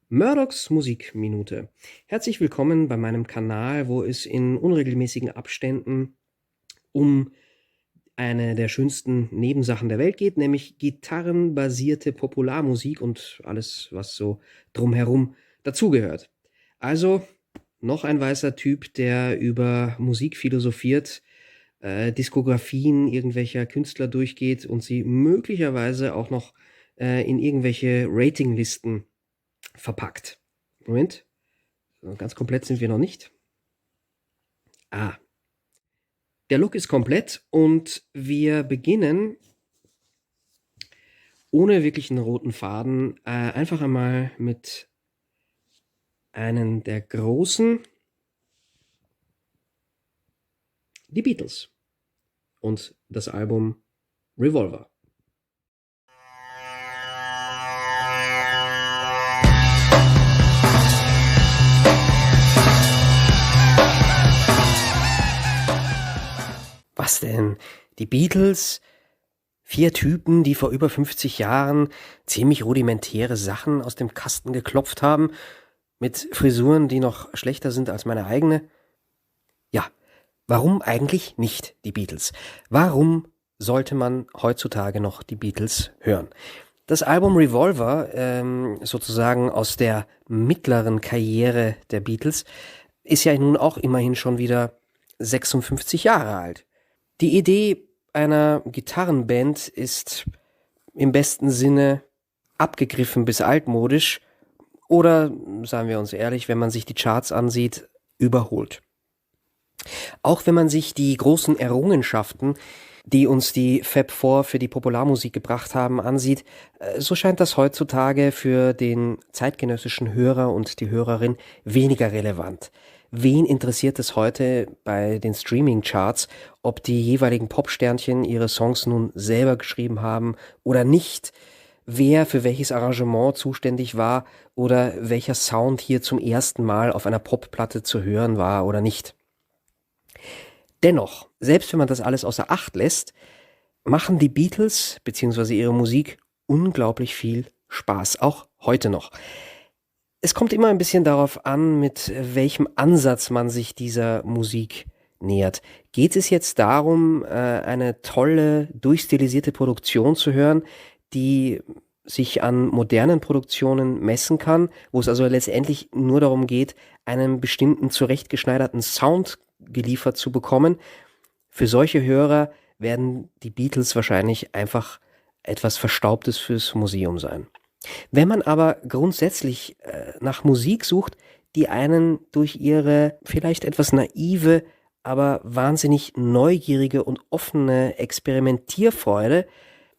Murdochs Musikminute. Herzlich willkommen bei meinem Kanal, wo es in unregelmäßigen Abständen um eine der schönsten Nebensachen der Welt geht, nämlich gitarrenbasierte Popularmusik und alles, was so drumherum dazugehört. Also noch ein weißer Typ, der über Musik philosophiert, Diskografien irgendwelcher Künstler durchgeht und sie möglicherweise auch noch in irgendwelche Ratinglisten verpackt. Moment, ganz komplett sind wir noch nicht. Ah, der Look ist komplett und wir beginnen ohne wirklichen roten Faden einfach einmal mit einem der großen, die Beatles und das Album Revolver. Was denn? Die Beatles? 4 Typen, die vor über 50 Jahren ziemlich rudimentäre Sachen aus dem Kasten geklopft haben, mit Frisuren, die noch schlechter sind als meine eigene? Ja, warum eigentlich nicht die Beatles? Warum sollte man heutzutage noch die Beatles hören? Das Album Revolver, sozusagen aus der mittleren Karriere der Beatles, ist ja nun auch immerhin schon wieder 56 Jahre alt. Die Idee einer Gitarrenband ist im besten Sinne abgegriffen bis altmodisch oder, sagen wir uns ehrlich, wenn man sich die Charts ansieht, überholt. Auch wenn man sich die großen Errungenschaften, die uns die Fab Four für die Popularmusik gebracht haben, ansieht, so scheint das heutzutage für den zeitgenössischen Hörer und die Hörerin weniger relevant. Wen interessiert es heute bei den Streaming-Charts, ob die jeweiligen Popsternchen ihre Songs nun selber geschrieben haben oder nicht, wer für welches Arrangement zuständig war oder welcher Sound hier zum ersten Mal auf einer Popplatte zu hören war oder nicht. Dennoch, selbst wenn man das alles außer Acht lässt, machen die Beatles bzw. ihre Musik unglaublich viel Spaß, auch heute noch. Es kommt immer ein bisschen darauf an, mit welchem Ansatz man sich dieser Musik nähert. Geht es jetzt darum, eine tolle, durchstilisierte Produktion zu hören, die sich an modernen Produktionen messen kann, wo es also letztendlich nur darum geht, einen bestimmten zurechtgeschneiderten Sound geliefert zu bekommen? Für solche Hörer werden die Beatles wahrscheinlich einfach etwas Verstaubtes fürs Museum sein. Wenn man aber grundsätzlich nach Musik sucht, die einen durch ihre vielleicht etwas naive, aber wahnsinnig neugierige und offene Experimentierfreude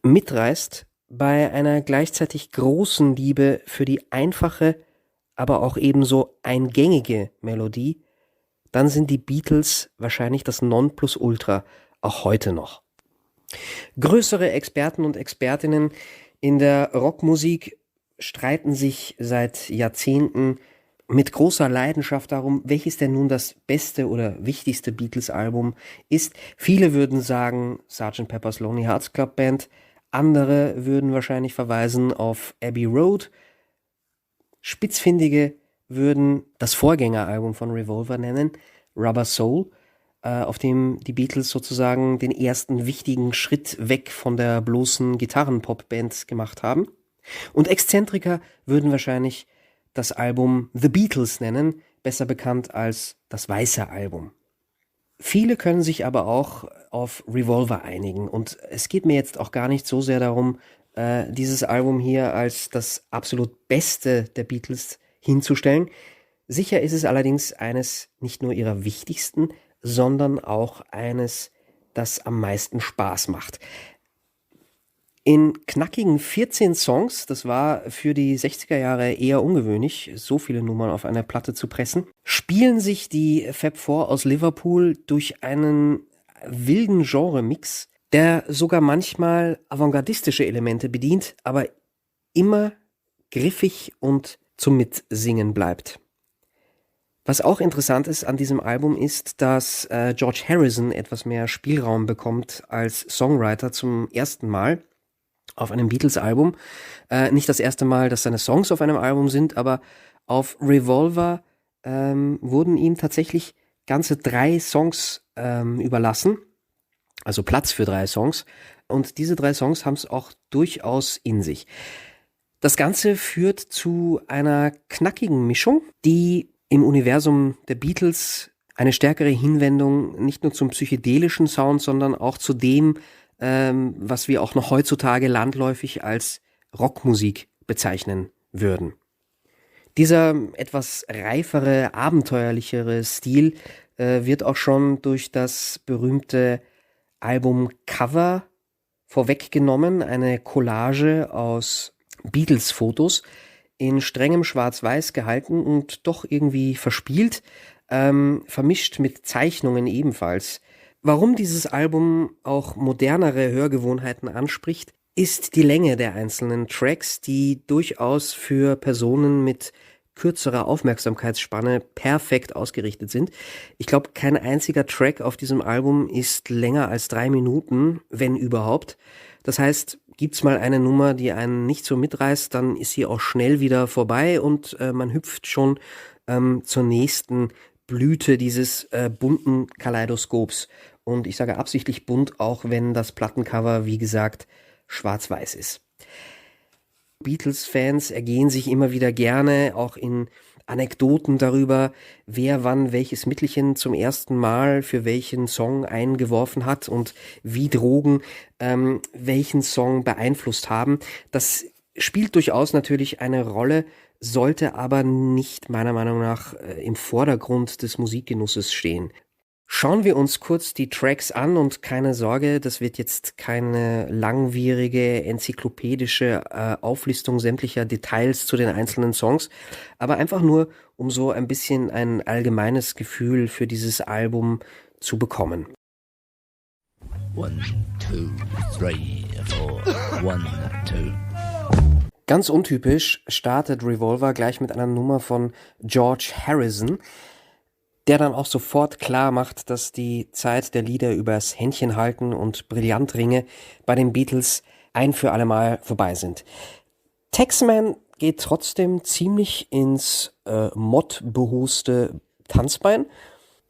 mitreißt, bei einer gleichzeitig großen Liebe für die einfache, aber auch ebenso eingängige Melodie, dann sind die Beatles wahrscheinlich das Nonplusultra, auch heute noch. Größere Experten und Expertinnen in der Rockmusik streiten sich seit Jahrzehnten mit großer Leidenschaft darum, welches denn nun das beste oder wichtigste Beatles-Album ist. Viele würden sagen Sgt. Pepper's Lonely Hearts Club Band, andere würden wahrscheinlich verweisen auf Abbey Road. Spitzfindige würden das Vorgängeralbum von Revolver nennen, Rubber Soul, auf dem die Beatles sozusagen den ersten wichtigen Schritt weg von der bloßen Gitarren-Pop-Band gemacht haben. Und Exzentriker würden wahrscheinlich das Album The Beatles nennen, besser bekannt als das Weiße Album. Viele können sich aber auch auf Revolver einigen und es geht mir jetzt auch gar nicht so sehr darum, dieses Album hier als das absolut Beste der Beatles hinzustellen. Sicher ist es allerdings eines nicht nur ihrer wichtigsten, sondern auch eines, das am meisten Spaß macht. In knackigen 14 Songs, das war für die 60er Jahre eher ungewöhnlich, so viele Nummern auf einer Platte zu pressen, spielen sich die Fab Four aus Liverpool durch einen wilden Genre-Mix, der sogar manchmal avantgardistische Elemente bedient, aber immer griffig und zum Mitsingen bleibt. Was auch interessant ist an diesem Album ist, dass George Harrison etwas mehr Spielraum bekommt als Songwriter zum ersten Mal auf einem Beatles-Album. Nicht das erste Mal, dass seine Songs auf einem Album sind, aber auf Revolver wurden ihm tatsächlich ganze 3 Songs überlassen, also Platz für 3 Songs. Und diese 3 Songs haben es auch durchaus in sich. Das Ganze führt zu einer knackigen Mischung, die im Universum der Beatles eine stärkere Hinwendung nicht nur zum psychedelischen Sound, sondern auch zu dem, was wir auch noch heutzutage landläufig als Rockmusik bezeichnen würden. Dieser etwas reifere, abenteuerlichere Stil wird auch schon durch das berühmte Albumcover vorweggenommen, eine Collage aus Beatles-Fotos in strengem Schwarz-Weiß gehalten und doch irgendwie verspielt, vermischt mit Zeichnungen ebenfalls. Warum dieses Album auch modernere Hörgewohnheiten anspricht, ist die Länge der einzelnen Tracks, die durchaus für Personen mit kürzerer Aufmerksamkeitsspanne perfekt ausgerichtet sind. Ich glaube, kein einziger Track auf diesem Album ist länger als 3 Minuten, wenn überhaupt. Das heißt, gibt's mal eine Nummer, die einen nicht so mitreißt, dann ist sie auch schnell wieder vorbei und man hüpft schon zur nächsten Blüte dieses bunten Kaleidoskops. Und ich sage absichtlich bunt, auch wenn das Plattencover, wie gesagt, schwarz-weiß ist. Beatles-Fans ergehen sich immer wieder gerne auch in Anekdoten darüber, wer wann welches Mittelchen zum ersten Mal für welchen Song eingeworfen hat und wie Drogen welchen Song beeinflusst haben. Das spielt durchaus natürlich eine Rolle, sollte aber nicht meiner Meinung nach im Vordergrund des Musikgenusses stehen. Schauen wir uns kurz die Tracks an und keine Sorge, das wird jetzt keine langwierige, enzyklopädische Auflistung sämtlicher Details zu den einzelnen Songs, aber einfach nur, um so ein bisschen ein allgemeines Gefühl für dieses Album zu bekommen. 1, 2, 3, 4, 1, 2. Ganz untypisch startet Revolver gleich mit einer Nummer von George Harrison, der dann auch sofort klar macht, dass die Zeit der Lieder übers Händchen halten und Brillantringe bei den Beatles ein für alle Mal vorbei sind. Taxman geht trotzdem ziemlich ins mottbehuste Tanzbein,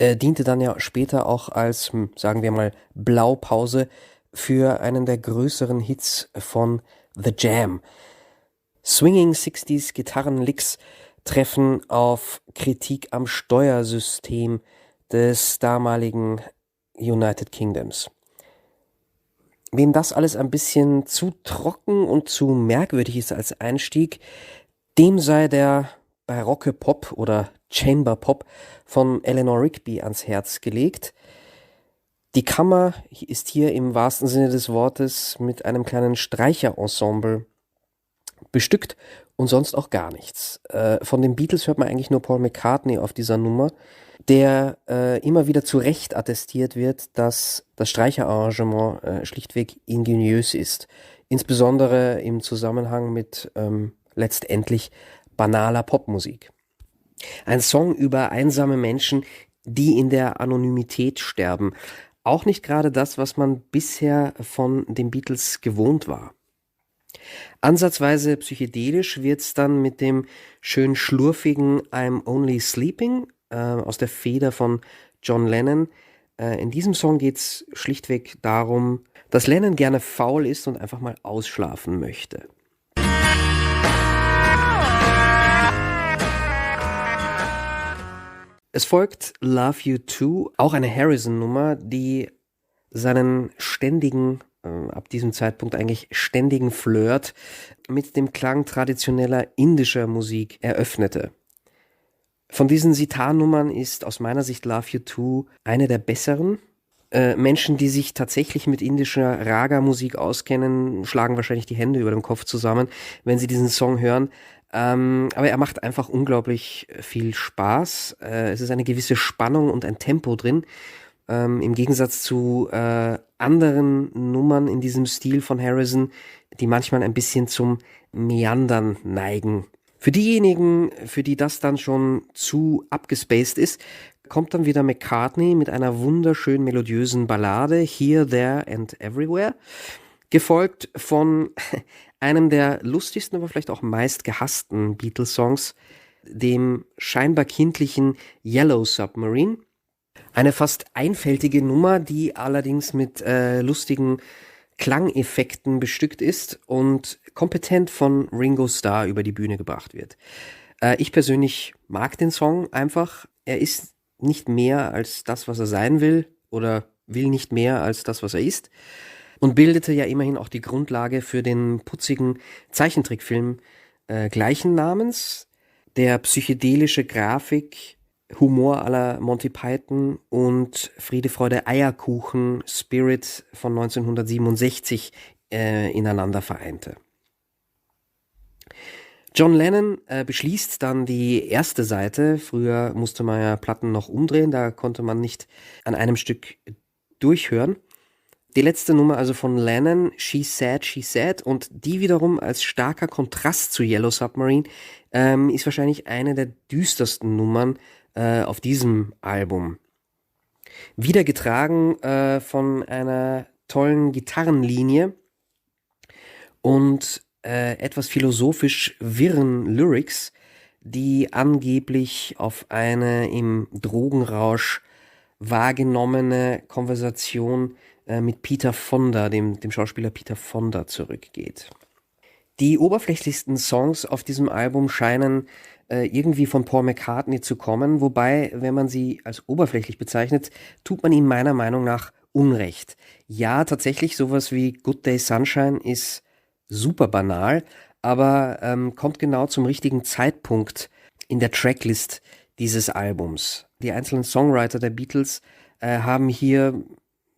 diente dann ja später auch als, sagen wir mal, Blaupause für einen der größeren Hits von The Jam. Swinging 60s Gitarrenlicks treffen auf Kritik am Steuersystem des damaligen United Kingdoms. Wem das alles ein bisschen zu trocken und zu merkwürdig ist als Einstieg, dem sei der barocke Pop oder Chamber Pop von Eleanor Rigby ans Herz gelegt. Die Kammer ist hier im wahrsten Sinne des Wortes mit einem kleinen Streicherensemble bestückt und sonst auch gar nichts. Von den Beatles hört man eigentlich nur Paul McCartney auf dieser Nummer, der immer wieder zu Recht attestiert wird, dass das Streicherarrangement schlichtweg ingeniös ist. Insbesondere im Zusammenhang mit letztendlich banaler Popmusik. Ein Song über einsame Menschen, die in der Anonymität sterben. Auch nicht gerade das, was man bisher von den Beatles gewohnt war. Ansatzweise psychedelisch wird's dann mit dem schön schlurfigen I'm Only Sleeping aus der Feder von John Lennon. In diesem Song geht's schlichtweg darum, dass Lennon gerne faul ist und einfach mal ausschlafen möchte. Es folgt Love You Too, auch eine Harrison-Nummer, die seinen ständigen, ab diesem Zeitpunkt eigentlich ständigen Flirt mit dem Klang traditioneller indischer Musik eröffnete. Von diesen Sitar-Nummern ist aus meiner Sicht Love You Too eine der besseren. Menschen, die sich tatsächlich mit indischer Raga-Musik auskennen, schlagen wahrscheinlich die Hände über dem Kopf zusammen, wenn sie diesen Song hören. Aber er macht einfach unglaublich viel Spaß. Es ist eine gewisse Spannung und ein Tempo drin. Im Gegensatz zu anderen Nummern in diesem Stil von Harrison, die manchmal ein bisschen zum Meandern neigen. Für diejenigen, für die das dann schon zu abgespaced ist, kommt dann wieder McCartney mit einer wunderschön melodiösen Ballade, Here, There and Everywhere. Gefolgt von einem der lustigsten, aber vielleicht auch meist gehassten Beatles-Songs, dem scheinbar kindlichen Yellow Submarine. Eine fast einfältige Nummer, die allerdings mit lustigen Klangeffekten bestückt ist und kompetent von Ringo Starr über die Bühne gebracht wird. Ich persönlich mag den Song einfach. Er ist nicht mehr als das, was er sein will, oder will nicht mehr als das, was er ist, und bildete ja immerhin auch die Grundlage für den putzigen Zeichentrickfilm gleichen Namens, der psychedelische Grafik, Humor à la Monty Python und Friede, Freude, Eierkuchen Spirit von 1967 ineinander vereinte. John Lennon beschließt dann die erste Seite. Früher musste man ja Platten noch umdrehen, da konnte man nicht an einem Stück durchhören. Die letzte Nummer also von Lennon, She Said, und die wiederum als starker Kontrast zu Yellow Submarine ist wahrscheinlich eine der düstersten Nummern auf diesem Album. Wieder getragen von einer tollen Gitarrenlinie und etwas philosophisch wirren Lyrics, die angeblich auf eine im Drogenrausch wahrgenommene Konversation mit Peter Fonda, dem Schauspieler Peter Fonda, zurückgeht. Die oberflächlichsten Songs auf diesem Album scheinen irgendwie von Paul McCartney zu kommen, wobei, wenn man sie als oberflächlich bezeichnet, tut man ihm meiner Meinung nach Unrecht. Ja, tatsächlich, sowas wie Good Day Sunshine ist super banal, aber kommt genau zum richtigen Zeitpunkt in der Tracklist dieses Albums. Die einzelnen Songwriter der Beatles haben hier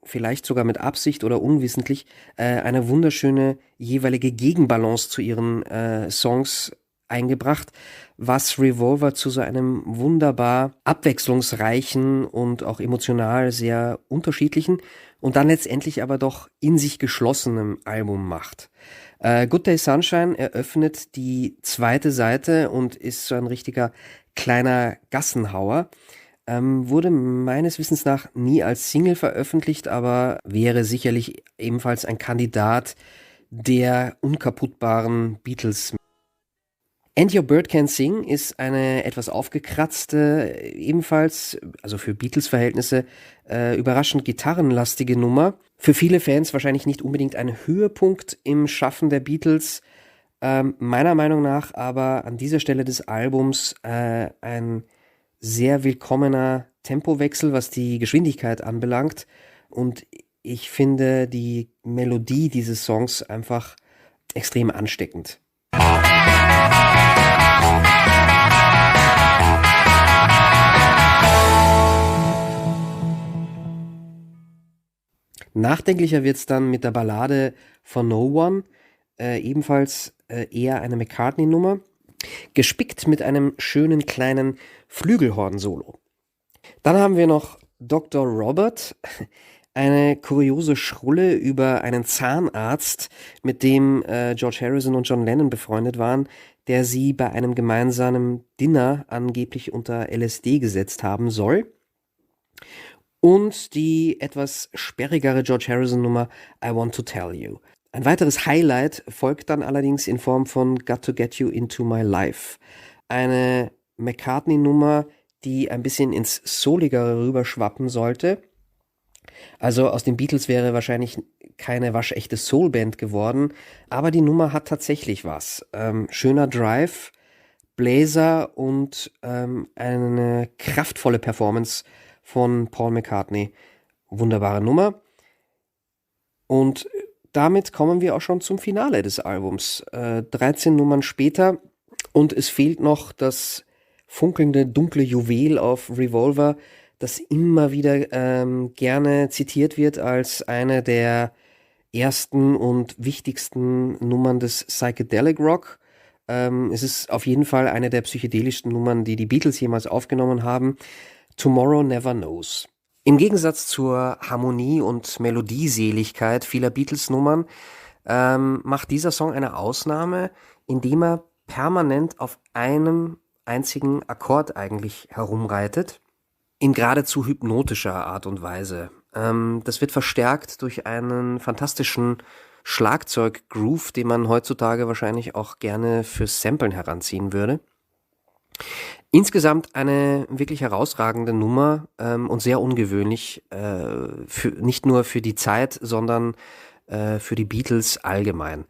vielleicht sogar mit Absicht oder unwissentlich eine wunderschöne jeweilige Gegenbalance zu ihren Songs eingebracht, was Revolver zu so einem wunderbar abwechslungsreichen und auch emotional sehr unterschiedlichen und dann letztendlich aber doch in sich geschlossenem Album macht. Good Day Sunshine eröffnet die zweite Seite und ist so ein richtiger kleiner Gassenhauer. Wurde meines Wissens nach nie als Single veröffentlicht, aber wäre sicherlich ebenfalls ein Kandidat der unkaputtbaren Beatles. And Your Bird Can Sing ist eine etwas aufgekratzte, ebenfalls, also für Beatles-Verhältnisse, überraschend gitarrenlastige Nummer. Für viele Fans wahrscheinlich nicht unbedingt ein Höhepunkt im Schaffen der Beatles. Meiner Meinung nach aber an dieser Stelle des Albums ein sehr willkommener Tempowechsel, was die Geschwindigkeit anbelangt. Und ich finde die Melodie dieses Songs einfach extrem ansteckend. Nachdenklicher wird's dann mit der Ballade For No One, ebenfalls eher eine McCartney-Nummer, gespickt mit einem schönen kleinen Flügelhorn-Solo. Dann haben wir noch Dr. Robert, eine kuriose Schrulle über einen Zahnarzt, mit dem George Harrison und John Lennon befreundet waren, der sie bei einem gemeinsamen Dinner angeblich unter LSD gesetzt haben soll. Und die etwas sperrigere George Harrison-Nummer I Want to Tell You. Ein weiteres Highlight folgt dann allerdings in Form von Got to Get You Into My Life. Eine McCartney-Nummer, die ein bisschen ins Souligere rüberschwappen sollte. Also aus den Beatles wäre wahrscheinlich keine waschechte Soulband geworden, aber die Nummer hat tatsächlich was. Schöner Drive, Bläser und eine kraftvolle Performance von Paul McCartney. Wunderbare Nummer. Und damit kommen wir auch schon zum Finale des Albums. 13 Nummern später und es fehlt noch das funkelnde, dunkle Juwel auf Revolver, das immer wieder gerne zitiert wird als eine der ersten und wichtigsten Nummern des Psychedelic Rock. Es ist auf jeden Fall eine der psychedelischsten Nummern, die die Beatles jemals aufgenommen haben. Tomorrow Never Knows. Im Gegensatz zur Harmonie und Melodieseligkeit vieler Beatles-Nummern macht dieser Song eine Ausnahme, indem er permanent auf einem einzigen Akkord eigentlich herumreitet, in geradezu hypnotischer Art und Weise. Das wird verstärkt durch einen fantastischen Schlagzeug-Groove, den man heutzutage wahrscheinlich auch gerne fürs Samplen heranziehen würde. Insgesamt eine wirklich herausragende Nummer und sehr ungewöhnlich, nicht nur für die Zeit, sondern für die Beatles allgemein.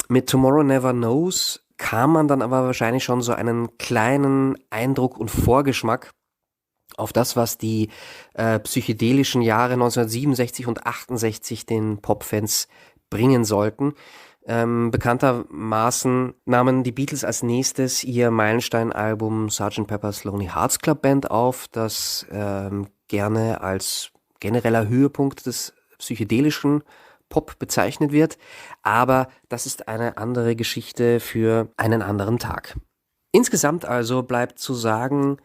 Mit Tomorrow Never Knows kam man dann aber wahrscheinlich schon so einen kleinen Eindruck und Vorgeschmack auf das, was die psychedelischen Jahre 1967 und 68 den Popfans bringen sollten. Bekanntermaßen nahmen die Beatles als nächstes ihr Meilenstein-Album Sgt. Pepper's Lonely Hearts Club Band auf, das gerne als genereller Höhepunkt des psychedelischen Pop bezeichnet wird. Aber das ist eine andere Geschichte für einen anderen Tag. Insgesamt also bleibt zu sagen,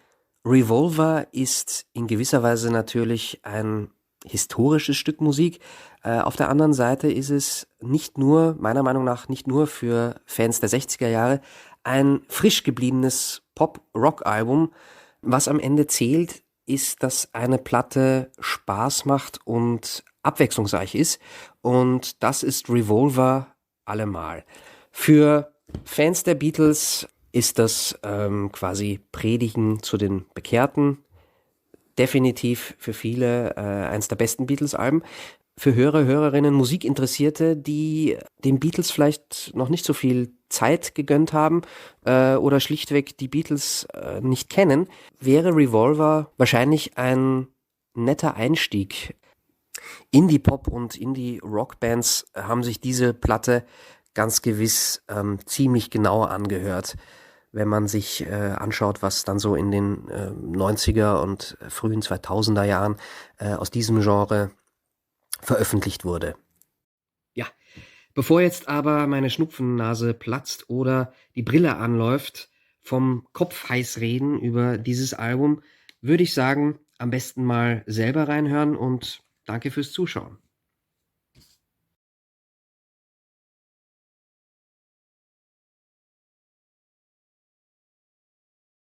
Revolver ist in gewisser Weise natürlich ein historisches Stück Musik. Auf der anderen Seite ist es nicht nur, meiner Meinung nach, nicht nur für Fans der 60er Jahre ein frisch gebliebenes Pop-Rock-Album. Was am Ende zählt, ist, dass eine Platte Spaß macht und abwechslungsreich ist. Und das ist Revolver allemal. Für Fans der Beatles ist das quasi Predigen zu den Bekehrten. Definitiv für viele eins der besten Beatles-Alben. Für Hörer, Hörerinnen, Musikinteressierte, die den Beatles vielleicht noch nicht so viel Zeit gegönnt haben oder schlichtweg die Beatles nicht kennen, wäre Revolver wahrscheinlich ein netter Einstieg. Indie-Pop und Indie-Rock-Bands haben sich diese Platte ganz gewiss ziemlich genau angehört, wenn man sich anschaut, was dann so in den 90er und frühen 2000er Jahren aus diesem Genre veröffentlicht wurde. Ja, bevor jetzt aber meine Schnupfennase platzt oder die Brille anläuft, vom Kopf heiß reden über dieses Album, würde ich sagen, am besten mal selber reinhören und danke fürs Zuschauen.